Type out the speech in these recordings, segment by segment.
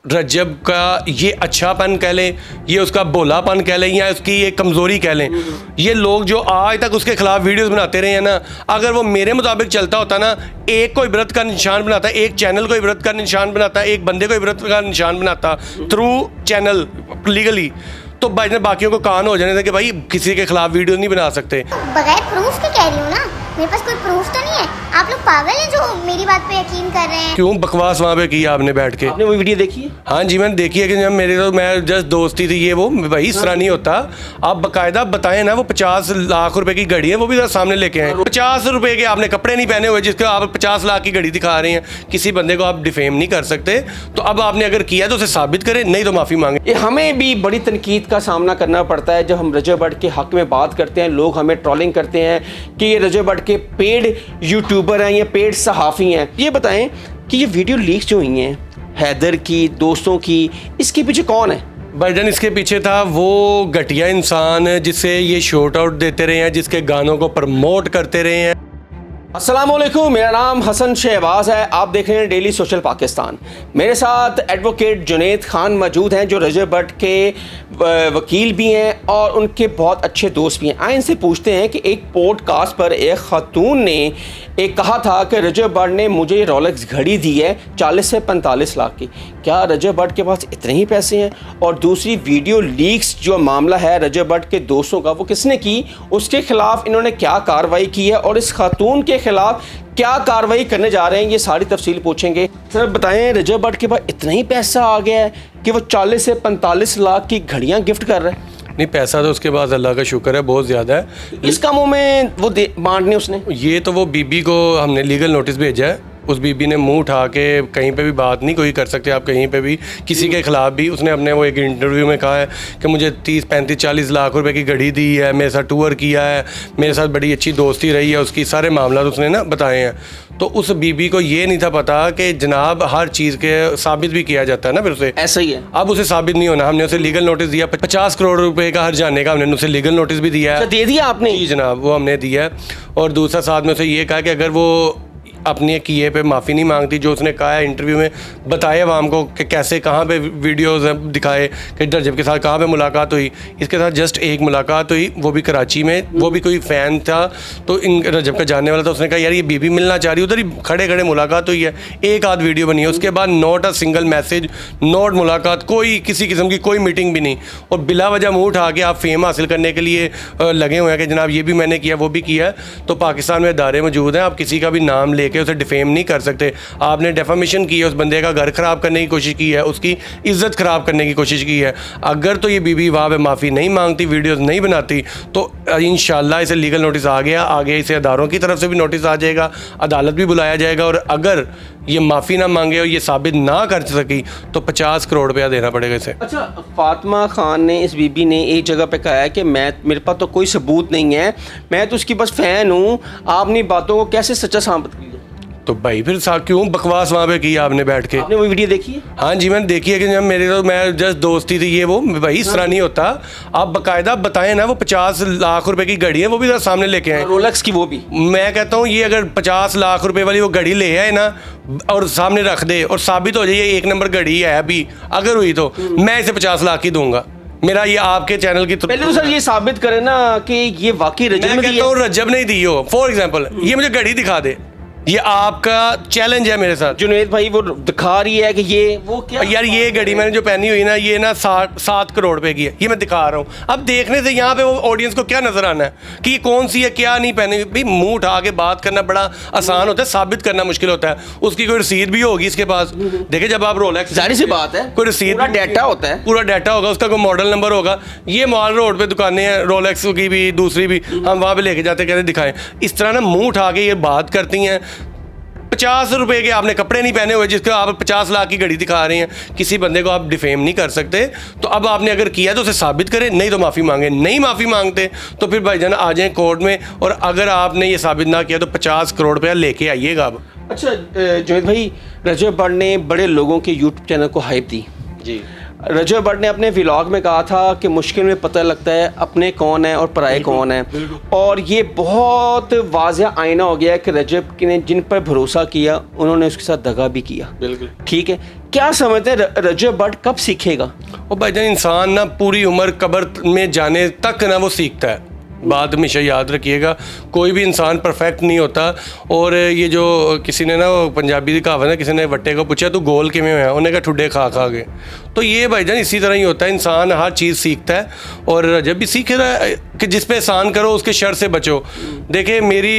रजब का ये अच्छापन कह लें, ये उसका भोलापन कह लें, या उसकी ये कमज़ोरी कह लें, ये लोग जो आज तक उसके खिलाफ वीडियोस बनाते रहे हैं ना, अगर वो मेरे मुताबिक चलता होता ना, एक को इबरत का निशान बनाता, एक चैनल को इबरत का निशान बनाता, एक बंदे को इबरत का निशान बनाता थ्रू चैनल लीगली, तो बाकियों को कान हो जाने थे कि भाई किसी के खिलाफ वीडियो नहीं बना सकते। बगैर प्रूफ के कह रही हूँ ना, मेरे पास कोई प्रूफ तो नहीं है। आप लोग पागल हैं जो मेरी बात पे यकीन कर रहे हैं। क्यों बकवास वहाँ पे की आपने बैठ के? आपने वो वीडियो देखी है? हाँ जी मैंने देखी है कि जब मेरे तो मैं जस्ट दोस्ती थी ये वो, भाई इस तरह नहीं होता। आप बाकायदा बताएं ना, वो 50 लाख रुपए की घड़ी है, वो भी सामने लेके आए। 50 रुपए के आपने कपड़े नहीं पहने हुए जिसके आप 50 लाख की घड़ी दिखा रहे हैं। किसी बंदे को आप डिफेम नहीं कर सकते। तो अब आपने अगर किया तो उसे साबित करें, नहीं तो माफ़ी मांगे। हमें भी बड़ी तनकीद का सामना करना पड़ता है जब हम रजब भट्ट के हक में बात करते हैं। लोग हमें ट्रोलिंग करते हैं कि ये रजब भट्ट के पेड यूट्यूबर हैं या पेड सहाफ़ी हैं। ये बताएं कि ये वीडियो लीक्स जो हुई हैं हैदर की, दोस्तों की, इसके पीछे कौन है? भाईजान इसके पीछे था वो घटिया इंसान जिसे ये शॉर्ट आउट देते रहे हैं, जिसके गानों को प्रमोट करते रहे हैं। अस्सलाम वालेकुम, मेरा नाम हसन शहबाज है। आप देख रहे हैं डेली सोशल पाकिस्तान। मेरे साथ एडवोकेट जुनैद खान मौजूद हैं जो रजब भट्ट के वकील भी हैं और उनके बहुत अच्छे दोस्त भी हैं। आए इनसे पूछते हैं कि एक पॉडकास्ट पर एक खातून ने एक कहा था कि रजब भट्ट ने मुझे रोलेक्स घड़ी दी है 40 से 45 लाख की। क्या रजब भट्ट के पास इतने ही पैसे हैं? और दूसरी वीडियो लीक्स जो मामला है रजब भट्ट के दोस्तों का, वो किसने की, उसके खिलाफ इन्होंने क्या कार्रवाई की है और इस खातून के खिलाफ क्या कार्रवाई करने जा रहे हैं, ये सारी तफसील पूछेंगे। सर बताएं, रजब भट्ट के पास इतना ही पैसा आ गया है कि वो 40 से 45 लाख की घड़ियां गिफ्ट कर रहे हैं? नहीं, पैसा तो उसके पास अल्लाह का शुक्र है बहुत ज़्यादा है। इस कामों में वो बांटने उसने, ये तो वो बीबी को हमने लीगल नोटिस भेजा है। उस बीबी ने मुंह उठा के कहीं पे भी बात नहीं कोई कर सकते आप, कहीं पे भी किसी के ख़िलाफ़ भी। उसने अपने वो एक इंटरव्यू में कहा है कि मुझे 30, 35, 40 लाख रुपए की घड़ी दी है, मेरे साथ टूर किया है, मेरे साथ बड़ी अच्छी दोस्ती रही है उसकी, सारे मामला उसने ना बताए हैं। तो उस बीबी को ये नहीं था पता कि जनाब हर चीज़ के साबित भी किया जाता है ना फिर उसे। ऐसा ही है। अब उसे साबित नहीं होना, हमने उसे लीगल नोटिस दिया 50 करोड़ रुपए का हर जाने का, हमने उसे लीगल नोटिस भी दिया है। दे दिया आपने? जी जनाब, वो हमने दिया है। और दूसरा साथ में उसे ये कहा कि अगर वो अपने किए पे माफ़ी नहीं मांगती, जो उसने कहा है इंटरव्यू में, बताए आवाम को कि कैसे कहाँ पे वीडियोस दिखाए कि रजब के साथ कहाँ पे मुलाकात हुई। इसके साथ जस्ट एक मुलाकात हुई, वो भी कराची में, वो भी कोई फ़ैन था तो इन रजब का जानने वाला था। उसने कहा यार ये बीबी मिलना चाह रही, उधर ही खड़े खड़े मुलाकात हुई है, एक आध वीडियो बनी है, उसके बाद not a single message, not मुलाकात, कोई किसी किस्म की कोई मीटिंग भी नहीं। और बिला वजह मुँह उठा के आप फेम हासिल करने के लिए लगे हुए हैं कि जनाब ये भी मैंने किया वो भी किया है। तो पाकिस्तान में इदारे मौजूद हैं, आप किसी का भी नाम लेके उसे डिफेम नहीं कर सकते। आपने डेफामेशन की है, उस बंदे का घर ख़राब करने की कोशिश की है, उसकी इज्जत ख़राब करने की कोशिश की है। अगर तो ये बीबी वहाँ पे माफ़ी नहीं मांगती, वीडियोस नहीं बनाती, तो इंशाल्लाह इसे लीगल नोटिस आ गया, आगे इसे अदारों की तरफ से भी नोटिस आ जाएगा, अदालत भी बुलाया जाएगा। और अगर ये माफ़ी ना मांगे और ये साबित ना कर सकी तो 50 करोड़ रुपया देना पड़ेगा इसे। अच्छा, फातिमा खान ने, इस बीबी ने एक जगह पे कहा है कि मेरे पास तो कोई सबूत नहीं है, मैं तो उसकी बस फ़ैन हूँ। आपने बातों को कैसे सच्चा साबित किया? तो भाई फिर क्यों बकवास वहाँ पे की आपने बैठ के? आपने वो वीडियो देखी है? हाँ जी मैंने देखी है कि जब मेरे तो मैं जस्ट दोस्ती थी ये वो, भाई इस तरह नहीं होता। आप बाकायदा बताएं ना, वो 50 लाख रुपए की घड़ी है, वो भी सामने लेके आए, रोलेक्स की वो भी। मैं कहता हूँ ये अगर 50 लाख रुपए वाली वो घड़ी ले आए ना और सामने रख दे और साबित हो जाए ये एक नंबर घड़ी है अभी, अगर हुई तो मैं इसे 50 लाख की दूंगा। मेरा ये आपके चैनल की पहले तो सर ये साबित करे ना कि ये वाकई रजब ने दी है। मैं कहता हूँ रजब नहीं दी हो। फॉर एग्जाम्पल ये मुझे घड़ी दिखा दे, ये आपका चैलेंज है मेरे साथ। जुनैद भाई वो दिखा रही है कि ये वो क्या यार ये घड़ी मैंने जो पहनी हुई ना, ये ना 7 करोड़ रुपए की है, ये मैं दिखा रहा हूँ। अब देखने से यहाँ पे वो ऑडियंस को क्या नजर आना है कि ये कौन सी है, क्या नहीं पहनी हुई। भाई मुंह उठा के बात करना बड़ा आसान होता है, साबित करना मुश्किल होता है। उसकी कोई रसीद भी होगी इसके पास। देखिए जब आप रोलेक्स, जाहिर सी बात है, कोई रसीद, पूरा डाटा होता है, पूरा डाटा होगा, उसका कोई मॉडल नंबर होगा। ये मॉल रोड पे दुकानें हैं रोलेक्स की भी, दूसरी भी, हम वहाँ पे लेके जाते कहते दिखाएं। इस तरह ना मुंह उठा के ये बात करती हैं। 50 रुपए के आपने कपड़े नहीं पहने हुए जिसके आप 50 लाख की घड़ी दिखा रहे हैं। किसी बंदे को आप डिफेम नहीं कर सकते। तो अब आपने अगर किया तो उसे साबित करें, नहीं तो माफ़ी मांगे। नहीं माफ़ी मांगते तो फिर भाईजान आ जाएं कोर्ट में, और अगर आपने ये साबित ना किया तो 50 करोड़ रुपया लेके आइएगा अब। अच्छा जुनैद भाई, रजब भट्ट ने बड़े लोगों के यूट्यूब चैनल को हाइप दी जी। रजब भट्ट ने अपने व्लॉग में कहा था कि मुश्किल में पता लगता है अपने कौन है और पराए कौन है, और ये बहुत वाज़ेह आईना हो गया है कि रजब ने जिन पर भरोसा किया उन्होंने उसके साथ दगा भी किया। बिल्कुल ठीक है। क्या समझते हैं रजब भट्ट कब सीखेगा? और भाईजान इंसान ना पूरी उम्र कब्र में जाने तक ना वो सीखता है। बात हमेशा याद रखिएगा, कोई भी इंसान परफेक्ट नहीं होता। और ये जो किसी ने ना वो पंजाबी की कहावत है, किसी ने वट्टे को पूछा तू गोल किमें है, उन्हें कहा ठुड्डे खा खा के। तो ये भाईजान इसी तरह ही होता है, इंसान हर चीज़ सीखता है। और जब भी सीख रहा है कि जिस पे एहसान करो उसके शर से बचो। देखिए मेरी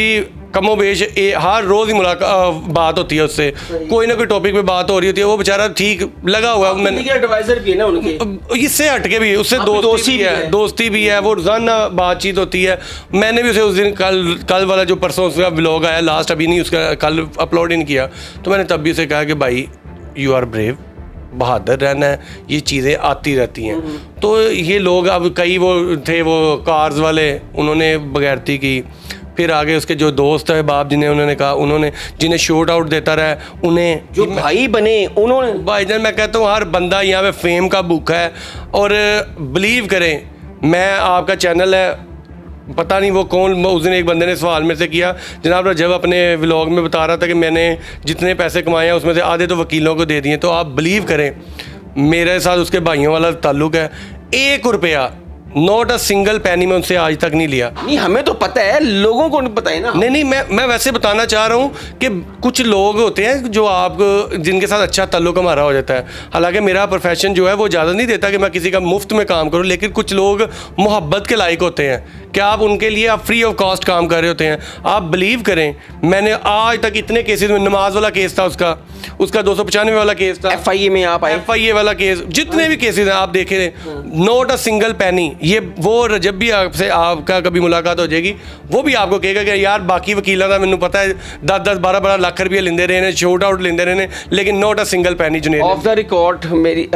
कमोबेश हर रोज़ ही मुलाकात बात होती है उससे, कोई ना कोई टॉपिक पे बात हो रही होती है, वो बेचारा ठीक लगा हुआ है। मैंने एडवाइजर भी है ना उनके, इससे हटके भी उससे दोस्ती भी है, वो रोजाना बातचीत होती है। मैंने भी उसे उस दिन कल वाला जो परसों उसका व्लॉग आया लास्ट, अभी नहीं उसका कल अपलोड इन किया, तो मैंने तब भी उसे कहा कि भाई यू आर ब्रेव, बहादुर रहना है, ये चीज़ें आती रहती हैं। तो ये लोग अब कई वो थे वो कार्स वाले, उन्होंने बगैरती की। फिर आगे उसके जो दोस्त है बाप जिन्हें उन्होंने कहा, उन्होंने जिन्हें शूट आउट देता रहा उन्हें जो भाई बने उन्होंने। भाईजान मैं कहता हूँ हर बंदा यहाँ पे फेम का भूखा है। और बिलीव करें, मैं आपका चैनल है, पता नहीं वो कौन, उस दिन एक बंदे ने सवाल में से किया, जनाब जब अपने व्लॉग में बता रहा था कि मैंने जितने पैसे कमाए हैं उसमें से आधे तो वकीलों को दे दिए। तो आप बिलीव करें मेरे साथ उसके भाइयों वाला ताल्लुक़ है, 1 रुपया नॉट अ सिंगल पैनी में उनसे आज तक नहीं लिया। नहीं हमें तो पता है, लोगों को नहीं पता है ना। नहीं मैं वैसे बताना चाह रहा हूँ कि कुछ लोग होते हैं जो आप जिनके साथ अच्छा ताल्लुक हमारा हो जाता है। हालांकि मेरा प्रोफेशन जो है वो ज़्यादा नहीं देता कि मैं किसी का मुफ्त में काम करूँ, लेकिन कुछ लोग मोहब्बत के लायक होते हैं कि आप उनके लिए आप फ्री ऑफ कॉस्ट काम कर रहे होते हैं। आप बिलीव करें मैंने आज तक इतने केसेस में, नमाज वाला केस था उसका 295 वाला केस था, FIA में आप आए, FIA वाला केस, जितने भी केसेस हैं आप देखें, नॉट अ सिंगल पैनी। ये वो जब भी आपसे आपका कभी मुलाकात हो जाएगी वो भी आपको कहेगा कि यार बाकी वकीलों का मैंने पता है 10-10 12-12 लाख रुपये लेंदे रहे हैं, शॉर्ट आउट लेंदे रहे हैं, लेकिन नॉट अ सिंगल पैनी। जुनेद ऑफ द रिकॉर्ड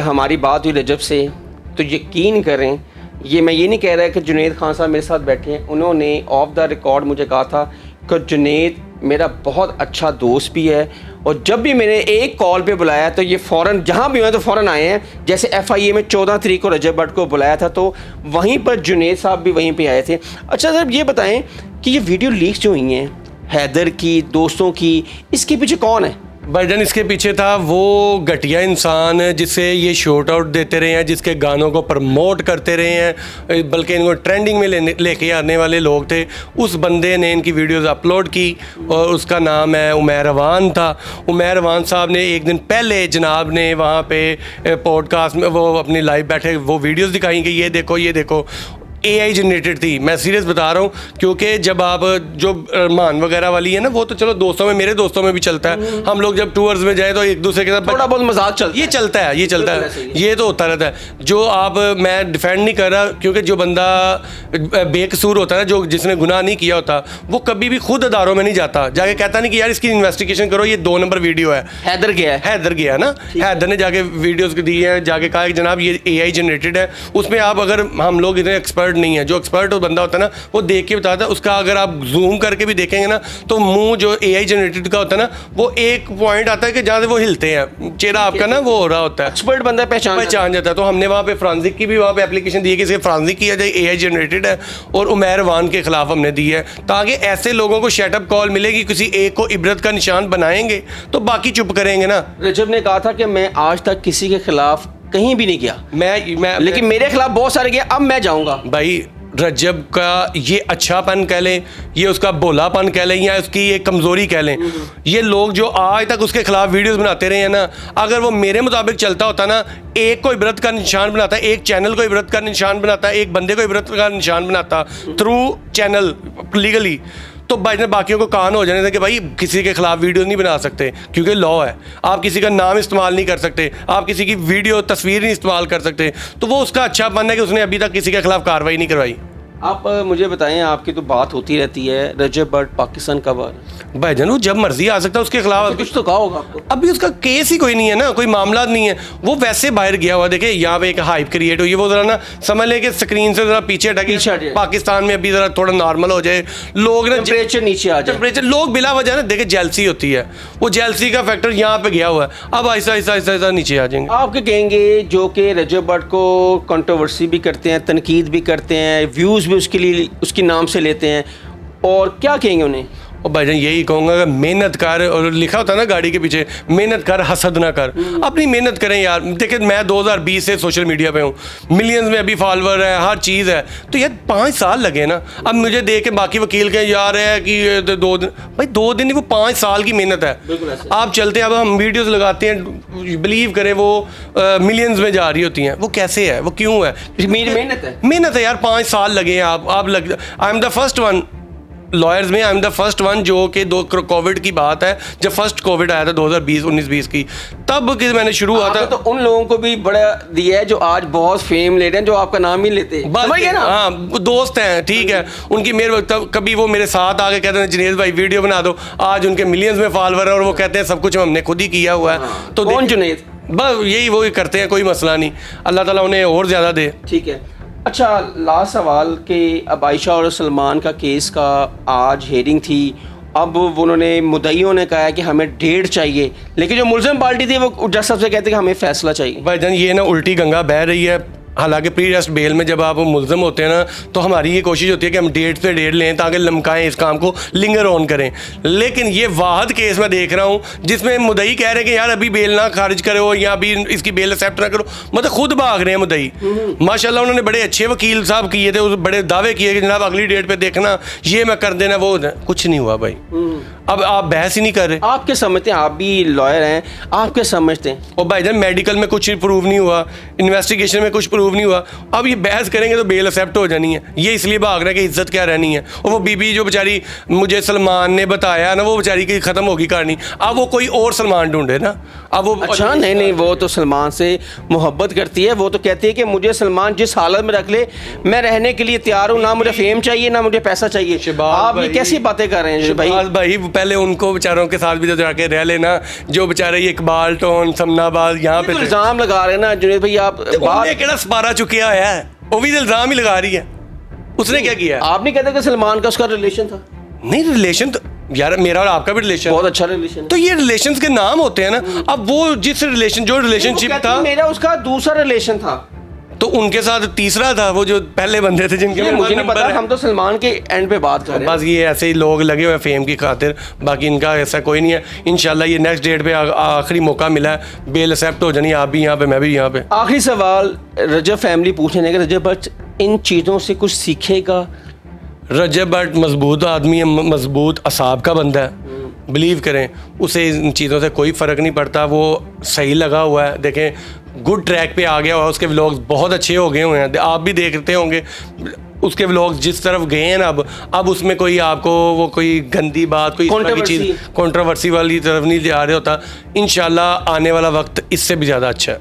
हमारी बात हुई रजब से, तो यकीन करें ये मैं ये नहीं कह रहा कि जुनेद खान साहब मेरे साथ बैठे हैं, उन्होंने ऑफ द रिकॉर्ड मुझे कहा था कि जुनेद मेरा बहुत अच्छा दोस्त भी है, और जब भी मैंने एक कॉल पे बुलाया तो ये फ़ौरन जहाँ भी हुआ तो फ़ौरन आए हैं। जैसे FIA में 14 तारीख को रजब भट्ट को बुलाया था तो वहीं पर जुनेद साहब भी वहीं पे आए थे। अच्छा सर ये बताएं कि ये वीडियो लीक्स जो हुई हैं हैदर की, दोस्तों की, इसके पीछे कौन है? भाईजान इसके पीछे था वो घटिया इंसान जिसे ये शॉर्ट आउट देते रहे हैं, जिसके गानों को प्रमोट करते रहे हैं, बल्कि इनको ट्रेंडिंग में लेके आने वाले लोग थे। उस बंदे ने इनकी वीडियोस अपलोड की और उसका नाम है उमैर अवान था। उमैर अवान साहब ने एक दिन पहले जनाब ने वहाँ पे पॉडकास्ट में वो अपनी लाइव बैठे वो वीडियोस दिखाई कि ये देखो AI जनरेटेड थी। मैं सीरियस बता रहा हूँ, क्योंकि जब आप जो मान वगैरह वाली है ना, वो तो चलो दोस्तों में, मेरे दोस्तों में भी चलता है। हम लोग जब टूर्स में जाए तो एक दूसरे के साथ थोड़ा बहुत मजाक चलता है, ये चलता है, ये तो होता रहता है। जो आप, मैं डिफेंड नहीं कर रहा, क्योंकि जो बंदा बेकसूर होता है ना, जो जिसने गुनाह नहीं किया होता, वो कभी भी खुद अदारों में नहीं जाता, जाके कहता नहीं कि यार इसकी इन्वेस्टिगेशन करो, ये 2 नंबर वीडियो है। हैदर गया ना, हैदर ने जाके वीडियोस दी है, जाके कहा कि जनाब ये AI जनरेटेड है। उसमें आप, अगर हम लोग इतने एक्सपर्ट नहीं है, जो एक्सपर्ट बंदा होता है ना वो देख के बताता है। उसका अगर आप जूम करके भी देखेंगे ना तो मुंह जो AI जनरेटेड का होता है ना, वो एक पॉइंट आता है कि जहाँ से वो हिलते हैं, चेहरा आपका ना वो हो रहा होता है, एक्सपर्ट बंदा पहचान जाता है। तो हमने वहाँ पे फ्रांसिक की भी वहाँ पे एप्लीकेशन दी है कि इसे फ्रांसिक किया जाए, AI जनरेटेड है, और उमैर वान के खिलाफ हमने दी है, ताकि ऐसे लोगों को शटअप कॉल मिलेगी, किसी एक को इबरत का निशान बनाएंगे तो बाकी चुप करेंगे ना। रजब ने कहा था कि मैं आज तक किसी के खिलाफ कहीं भी नहीं गया, मैं लेकिन मेरे खिलाफ बहुत सारे गए, अब मैं जाऊंगा। भाई रजब का ये अच्छापन कह लें, ये उसका भोलापन कह लें, या उसकी ये कमज़ोरी कह लें, ये लोग जो आज तक उसके खिलाफ वीडियोस बनाते रहे हैं ना, अगर वो मेरे मुताबिक चलता होता ना, एक को इबरत का निशान बनाता, एक चैनल को इबरत का निशान बनाता, एक बंदे को इबरत का निशान बनाता थ्रू चैनल लीगली, तो भाई बाकियों को कान हो जाने थे कि भाई किसी के खिलाफ वीडियो नहीं बना सकते, क्योंकि लॉ है। आप किसी का नाम इस्तेमाल नहीं कर सकते, आप किसी की वीडियो तस्वीर नहीं इस्तेमाल कर सकते। तो वो उसका अच्छा मन है कि उसने अभी तक किसी के खिलाफ कार्रवाई नहीं करवाई। आप मुझे बताएं, आपकी तो बात होती रहती है, रजब भट्ट पाकिस्तान कब आ रहा है? भाईजान वो जब मर्जी आ सकता है, उसके खिलाफ कुछ तो कहा होगा आपको। अभी उसका केस ही कोई नहीं है ना, कोई मामला नहीं है, वो वैसे बाहर गया हुआ। देखिए यहाँ पे एक हाइप क्रिएट हुई है, वो जरा ना समझ लें कि स्क्रीन से जरा पीछे हटे, पाकिस्तान में अभी जरा थोड़ा नॉर्मल हो जाए, लोग ना टेम्परेचर नीचे आ जाए, टेम्परेचर लोग बिला वजह ना देखे जेलसी होती है, वो जेलसी का फैक्टर यहाँ पे गया हुआ है, अब ऐसा ऐसा ऐसा ऐसा नीचे आ जाएंगे। आपके कहेंगे जो कि रजब भट्ट को कंट्रोवर्सी भी करते हैं, तनकीद भी करते हैं, व्यूज़ भी उसके लिए उसके नाम से लेते हैं, और क्या कहेंगे उन्हें? और भाईजान यही कहूँगा कि मेहनत कर, और लिखा होता है ना गाड़ी के पीछे, मेहनत कर हसद ना कर। अपनी मेहनत करें यार। देखिए मैं 2020 से सोशल मीडिया पे हूँ, मिलियंस में अभी फॉलोवर है, हर चीज़ है, तो यार 5 साल लगे ना। अब मुझे देख के बाकी वकील के यार है कि 2 दिन, भाई 2 दिन नहीं, वो 5 साल की मेहनत है। आप चलते हैं, अब हम वीडियोस लगाते हैं, बिलीव करें वो मिलियंस में जा रही होती हैं। वो कैसे है, वो क्यों है? मेहनत है यार, 5 साल लगे हैं। आप लग, I am the first one lawyers में, I am the first one जो कि कोविड की बात है, जब फर्स्ट कोविड आया था 2019-20 की, तब कि मैंने शुरू हुआ था। तो उन लोगों को भी बड़ा दिया है जो आज बहुत फेम ले रहे हैं, जो आपका नाम ही लेते हैं, समझ गए ना? हाँ, दोस्त हैं, ठीक है, उनकी मेरे तब कभी वो मेरे साथ आके कहते हैं जुनैद भाई वीडियो बना दो, आज उनके मिलियंस में फॉलोवर है, और वो कहते हैं सब कुछ हमने खुद ही किया हुआ है। तो कौन जुनैद? बस यही वो करते हैं, कोई मसला नहीं, अल्लाह ताला उन्हें और ज़्यादा दे। ठीक है। अच्छा, लास्ट सवाल कि अब आयशा और सलमान का केस का आज हेयरिंग थी, अब उन्होंने मुद्दईयों ने कहा है कि हमें डेट चाहिए, लेकिन जो मुलज़िम पार्टी थी वो जज साहब से कहते हैं कि हमें फैसला चाहिए। भाईजान ये ना उल्टी गंगा बह रही है। हालांकि प्री अरेस्ट बेल में जब आप मुलज़म होते हैं ना, तो हमारी ये कोशिश होती है कि हम डेट पे डेट लें ताकि लमकाएं इस काम को, लिंगर ऑन करें। लेकिन ये वाहद केस मैं देख रहा हूँ जिसमें मुद्दई कह रहे हैं कि यार अभी बेल ना खारिज करो या अभी इसकी बेल एक्सेप्ट ना करो, मतलब खुद भाग रहे हैं मुद्दई। माशाल्लाह उन्होंने बड़े अच्छे वकील साहब किए थे, उस बड़े दावे किए कि जनाब अगली डेट पे देखना, ये मैं कर देना, वो कुछ नहीं हुआ भाई। अब आप बहस ही नहीं कर रहे। आप क्या समझते हैं, आप भी लॉयर हैं, आप क्या समझते हैं? और भाईजान मेडिकल में कुछ प्रूव नहीं हुआ, इन्वेस्टिगेशन में कुछ प्रूव नहीं हुआ, अब ये बहस करेंगे तो बेल एक्सेप्ट हो जानी है। ये इसलिए भाग रहा है कि इज्जत क्या रहनी है। और वो बीबी जो बेचारी मुझे सलमान ने बताया ना, वो बेचारी की ख़त्म होगी कहानी, अब वो कोई और सलमान ढूंढे ना। अब वो अच्छा, नहीं, वो तो सलमान से मोहब्बत करती है, वो तो कहती है कि मुझे सलमान जिस हालत में रख ले मैं रहने के लिए तैयार हूँ, ना मुझे फेम चाहिए ना मुझे पैसा चाहिए। आप ये कैसी बातें कर रहे हैं भाई? पहले उनको बेचारों के साथ भी तो जाके रह लेना, जो बेचारे ये इकबाल टोन समनाबाज यहाँ पे इल्जाम लगा रहे हैं ना जुनैद भाई, आप केड़ा सपारा चुकिया है, वो भी इल्जाम ही लगा रही है। उसने क्या किया? आप नहीं कहते कि सलमान का उसका रिलेशन था? नहीं, रिलेशन तो यार मेरा और आपका भी रिलेशन, बहुत अच्छा रिलेशन, तो ये रिलेशंस के नाम होते हैं ना। अब वो जिस रिलेशन, जो रिलेशनशिप था, मेरा उसका दूसरा रिलेशन था, तो उनके साथ तीसरा था, वो जो पहले बंदे थे जिनके मुझे नहीं पता, हम तो सलमान के एंड पे बात कर रहे हैं। बस ये ऐसे ही लोग लगे हुए फेम की खातिर, बाकी इनका ऐसा कोई नहीं है। इंशाल्लाह ये नेक्स्ट डेट पे आखिरी मौका मिला है, बेल एक्सेप्ट हो जानी, आप भी यहाँ पे मैं भी यहाँ पे। आखिरी सवाल रजब फैमिली पूछने लगे, रजब भट्ट इन चीज़ों से कुछ सीखेगा? रजब भट्ट मजबूत आदमी है, मजबूत असाब का बंदा है, बिलीव करें, उसे इन चीज़ों से कोई फ़र्क नहीं पड़ता, वो सही लगा हुआ है। देखें गुड ट्रैक पे आ गया हुआ है, उसके व्लॉग्स बहुत अच्छे हो गए हुए हैं, आप भी देखते होंगे उसके व्लॉग्स जिस तरफ गए हैं ना। अब उसमें कोई आपको वो कोई गंदी बात, कोई इस तरह की चीज़ कंट्रोवर्सी वाली तरफ नहीं जा रहे होता। इंशाल्लाह आने वाला वक्त इससे भी ज़्यादा अच्छा है।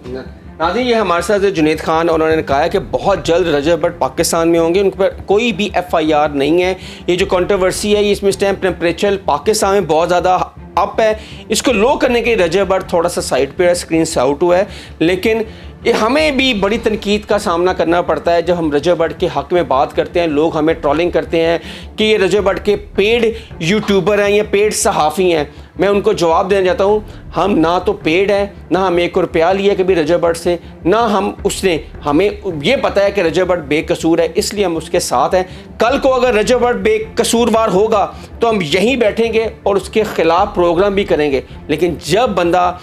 नाज़रीन, ये हमारे साथ जुनैद खान, उन्होंने कहा है कि बहुत जल्द रजब भट्ट पाकिस्तान में होंगे, उन पर कोई भी FIR नहीं है। ये जो कंट्रोवर्सी है, ये इसमें स्टैम्प टेम्परेचर पाकिस्तान में बहुत ज़्यादा अप है, इसको लो करने के रजब भट्ट थोड़ा सा साइड पे स्क्रीन से आउट हुआ है। लेकिन ये हमें भी बड़ी तनकीद का सामना करना पड़ता है जब हम रजब भट्ट के हक़ में बात करते हैं। लोग हमें ट्रोलिंग करते हैं कि ये रजब भट्ट के पेड यूट्यूबर हैं या पेड सहाफ़ी हैं। मैं उनको जवाब देना चाहता हूँ, हम ना तो पेड हैं, ना हम 1 रुपया लिया कभी रजब भट्ट से, ना हम उसने, हमें ये पता है कि रजब भट्ट बेकसूर है, इसलिए हम उसके साथ हैं। कल को अगर रजब भट्ट बेकसूरवार होगा तो हम यहीं बैठेंगे और उसके ख़िलाफ़ प्रोग्राम भी करेंगे। लेकिन जब बंदा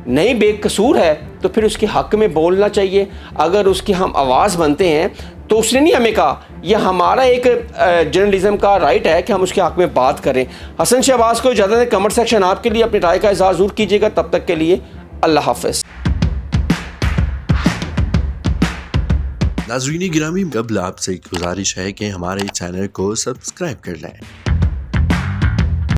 नहीं बेकसूर है तो फिर उसके हक़ में बोलना चाहिए। अगर उसकी हम आवाज़ बनते हैं तो उसने नहीं हमें कहा, यह हमारा एक जर्नलिज्म का राइट है कि हम उसके हक़ में बात करें। हसन शहबाज को इजाज़त है, कमेंट सेक्शन आपके लिए, अपनी राय का इज़हार ज़रूर कीजिएगा। तब तक के लिए अल्लाह हाफ़िज़। नाज़रीन गिरामी, कबल आपसे एक गुजारिश है कि हमारे चैनल को सब्सक्राइब कर लें।